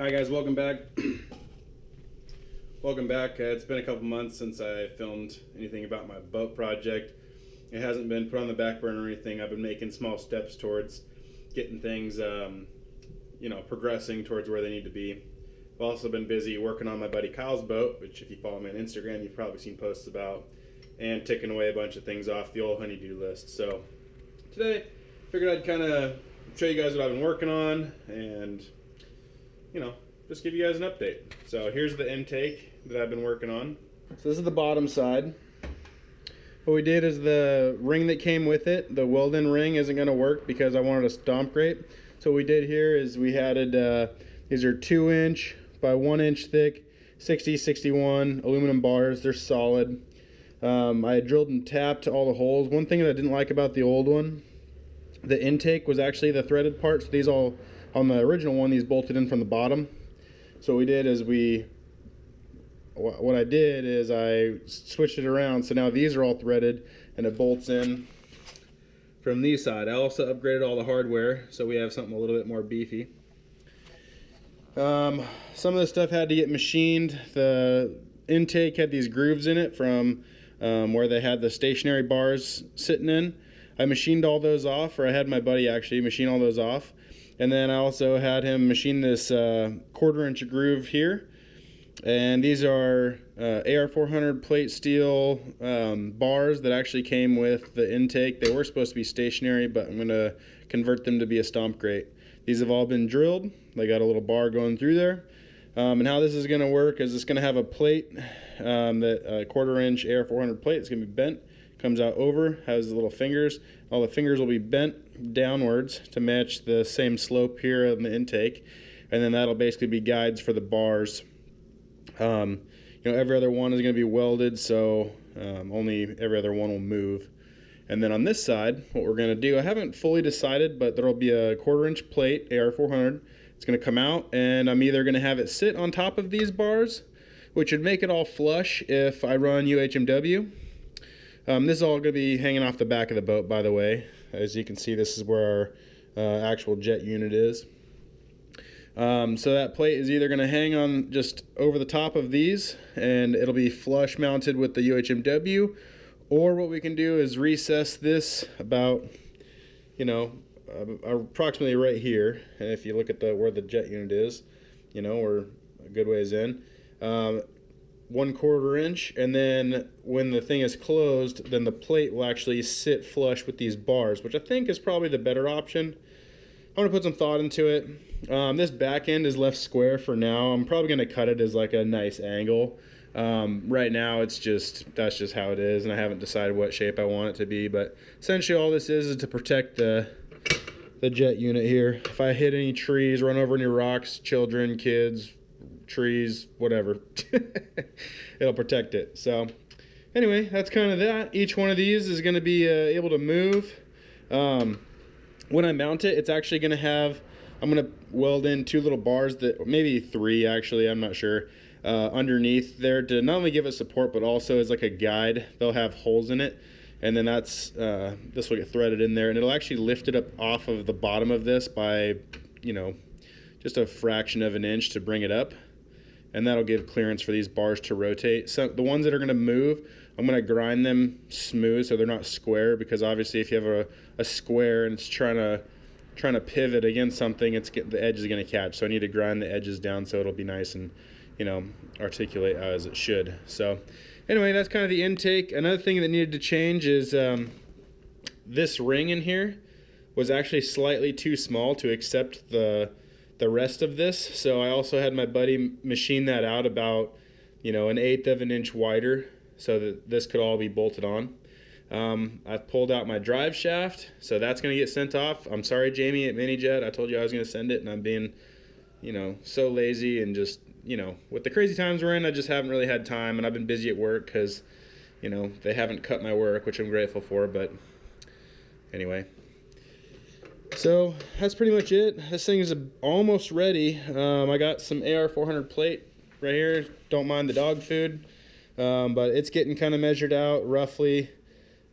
Hi guys, welcome back. Welcome back. It's been a couple months since I filmed anything about my boat project. It hasn't been put on the back burner or anything. I've been making small steps towards getting things, progressing towards where they need to be. I've also been busy working on my buddy Kyle's boat, which if you follow me on Instagram, you've probably seen posts about, and ticking away a bunch of things off the old honey-do list. So today, I figured I'd kind of show you guys what I've been working on and just give you guys an update. So here's the intake that I've been working on. So this is the bottom side. What we did is the ring that came with it, the Weldon ring, isn't going to work because I wanted a stomp grate. So what we did here is we added, these are 2-inch by 1-inch thick, 60-61 aluminum bars. They're solid. I had drilled and tapped all the holes. One thing that I didn't like about the old one, the intake was actually the threaded part. So these all, on the original one, these bolted in from the bottom. So what we did is what I did is I switched it around, so now these are all threaded and it bolts in from these side. I also upgraded all the hardware so we have something a little bit more beefy. Some of the stuff had to get machined. The intake had these grooves in it from where they had the stationary bars sitting in. I machined all those off, or I had my buddy actually machine all those off. And then I also had him machine this 1/4-inch groove here. And these are AR400 plate steel bars that actually came with the intake. They were supposed to be stationary, but I'm going to convert them to be a stomp grate. These have all been drilled. They got a little bar going through there. And how this is going to work is it's going to have a plate, that 1/4-inch AR400 plate. It's going to be bent, comes out over, has the little fingers. All the fingers will be bent downwards to match the same slope here on the intake, and then that'll basically be guides for the bars. Every other one is going to be welded, so only every other one will move. And then on this side, what we're going to do, I haven't fully decided, but there'll be a 1/4-inch plate, AR400. It's going to come out, and I'm either going to have it sit on top of these bars, which would make it all flush if I run UHMW. This is all going to be hanging off the back of the boat, by the way. As you can see, this is where our actual jet unit is. So that plate is either going to hang on just over the top of these, and it'll be flush mounted with the UHMW, or what we can do is recess this about, approximately right here. And if you look at where the jet unit is, we're a good ways in. 1/4 inch, and then when the thing is closed, then the plate will actually sit flush with these bars, which I think is probably the better option. I'm going to put some thought into it. This back end is left square for now. I'm probably going to cut it as like a nice angle. Right now that's just how it is, and I haven't decided what shape I want it to be, but essentially all this is to protect the jet unit here. If I hit any trees, run over any rocks, children, kids, trees, whatever, it'll protect it. So anyway, that's kind of that. Each one of these is going to be able to move. When I mount it, it's actually going to have, I'm going to weld in 2 little bars, that maybe 3 actually, I'm not sure, underneath there to not only give it support but also as like a guide. They'll have holes in it, and then this will get threaded in there, and it'll actually lift it up off of the bottom of this by just a fraction of an inch to bring it up, and that'll give clearance for these bars to rotate. So the ones that are going to move, I'm going to grind them smooth so they're not square, because obviously if you have a square and it's trying to pivot against something, the edge is going to catch. So I need to grind the edges down so it'll be nice and articulate as it should. So anyway, that's kind of the intake. Another thing that needed to change is this ring in here was actually slightly too small to accept the rest of this. So I also had my buddy machine that out about 1/8 of an inch wider so that this could all be bolted on. I've pulled out my drive shaft, so that's going to get sent off. I'm sorry, Jamie at MiniJet. I told you I was going to send it, and I'm being so lazy, and just with the crazy times we're in, I just haven't really had time, and I've been busy at work because they haven't cut my work, which I'm grateful for. But anyway, so that's pretty much it. This thing is almost ready. I got some AR400 plate right here. Don't mind the dog food, but it's getting kind of measured out roughly.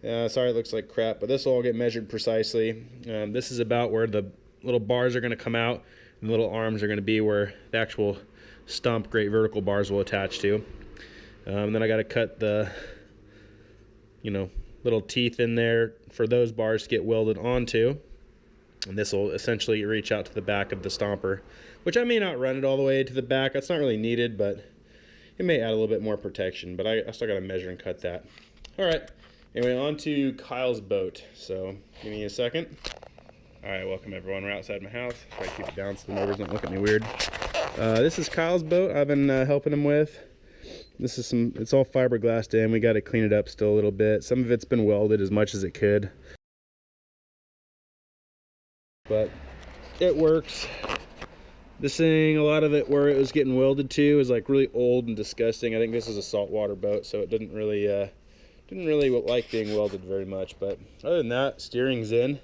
Sorry, it looks like crap, but this will all get measured precisely. This is about where the little bars are going to come out. And the little arms are going to be where the actual stomp grate vertical bars will attach to. Then I got to cut the, little teeth in there for those bars to get welded onto. And this will essentially reach out to the back of the stomper, which I may not run it all the way to the back. That's not really needed, but it may add a little bit more protection. But I still got to measure and cut that. All right. Anyway, on to Kyle's boat. So give me a second. All right, welcome everyone. We're outside my house. Try to keep it down so the neighbors don't look at me weird. This is Kyle's boat I've been helping him with. This is it's all fiberglassed in. We got to clean it up still a little bit. Some of it's been welded as much as it could, but it works. This thing, a lot of it where it was getting welded to is like really old and disgusting. I think this is a saltwater boat, so it didn't really like being welded very much. But other than that, steering's in.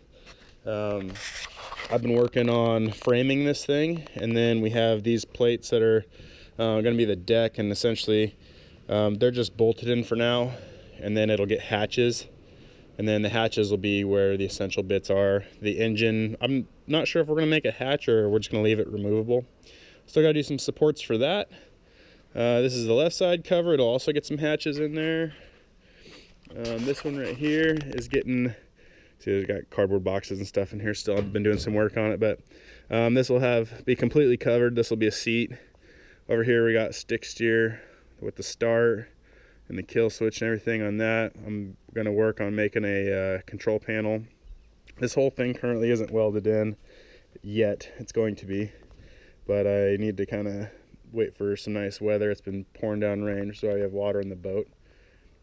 I've been working on framing this thing, and then we have these plates that are going to be the deck, and essentially they're just bolted in for now, and then it'll get hatches, and then the hatches will be where the essential bits are. The engine, I'm not sure if we're going to make a hatch or we're just going to leave it removable. Still got to do some supports for that. This is the left side cover. It'll also get some hatches in there. This one right here is getting, see, there's got cardboard boxes and stuff in here still. I've been doing some work on it, but this will be completely covered. This will be a seat. Over here we got stick steer with the start and the kill switch and everything on that. I'm going to work on making a control panel. This whole thing currently isn't welded in yet. It's going to be, but I need to kind of wait for some nice weather. It's been pouring down rain, so I have water in the boat.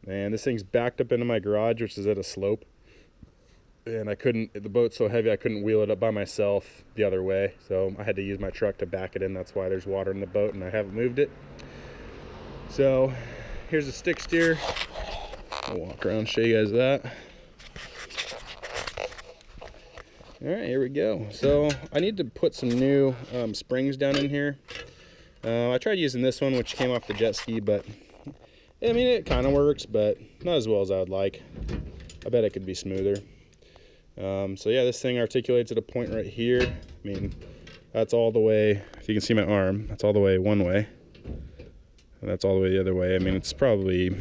And this thing's backed up into my garage, which is at a slope. And the boat's so heavy I couldn't wheel it up by myself the other way, so I had to use my truck to back it in. That's why there's water in the boat and I haven't moved it. So here's the stick steer. I'll walk around and show you guys that. All right, here we go. So I need to put some new springs down in here. I tried using this one, which came off the jet ski, but I mean, it kind of works, but not as well as I would like. I bet it could be smoother. So yeah, this thing articulates at a point right here. I mean, that's all the way, if you can see my arm, that's all the way one way. And that's all the way the other way. I mean, it's probably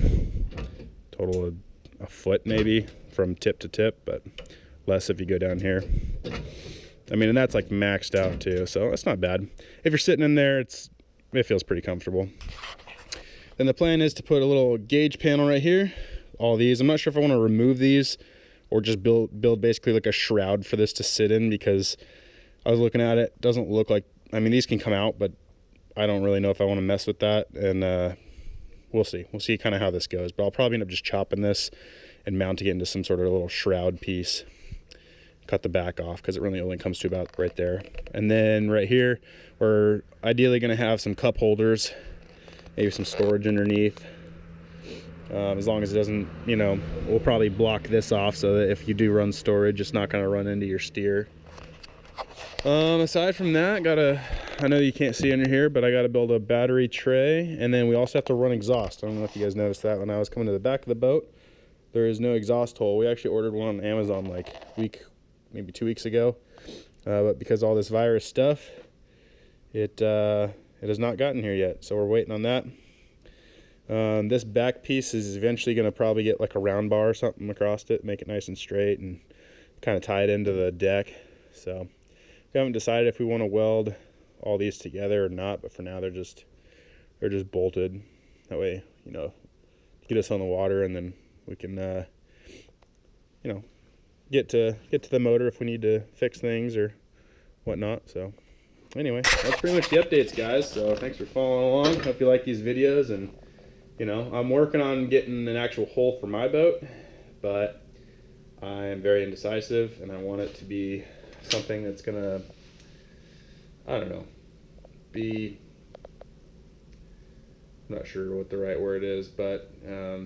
total a foot maybe from tip to tip, but less if you go down here. I mean, and that's like maxed out too, so that's not bad. If you're sitting in there, it feels pretty comfortable. Then the plan is to put a little gauge panel right here. All these, I'm not sure if I want to remove these or just build basically like a shroud for this to sit in, because I was looking at it, doesn't look like, I mean, these can come out, but I don't really know if I want to mess with that, and we'll see kind of how this goes. But I'll probably end up just chopping this and mounting it into some sort of little shroud piece. Cut the back off because it really only comes to about right there. And then right here, we're ideally going to have some cup holders, maybe some storage underneath. As long as it doesn't, we'll probably block this off so that if you do run storage, it's not going to run into your steer. Aside from that, I know you can't see under here, but I got to build a battery tray, and then we also have to run exhaust. I don't know if you guys noticed that when I was coming to the back of the boat. There is no exhaust hole. We actually ordered one on Amazon like maybe 2 weeks ago, but because all this virus stuff, it has not gotten here yet, so we're waiting on that. This back piece is eventually going to probably get like a round bar or something across it, make it nice and straight and kind of tie it into the deck. So we haven't decided if we want to weld all these together or not, but for now they're just bolted. That way, get us on the water, and then we can get to the motor if we need to fix things or whatnot. So anyway, that's pretty much the updates, guys. So thanks for following along. Hope you like these videos, and I'm working on getting an actual hull for my boat, but I am very indecisive, and I want it to be something that's gonna, I don't know, I'm not sure what the right word is, but I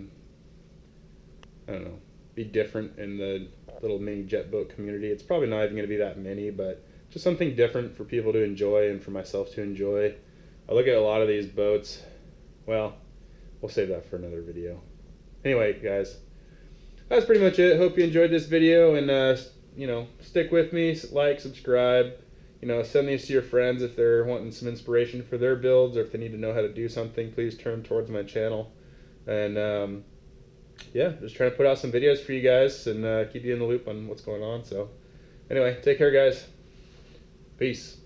don't know, be different in the little mini jet boat community. It's probably not even going to be that many, but just something different for people to enjoy and for myself to enjoy. I look at a lot of these boats. Well, we'll save that for another video. Anyway, guys, that's pretty much it. Hope you enjoyed this video, and stick with me, like, subscribe, you know, send these to your friends if they're wanting some inspiration for their builds, or if they need to know how to do something, please turn them towards my channel. And yeah, just trying to put out some videos for you guys and keep you in the loop on what's going on. So anyway, take care, guys. Peace.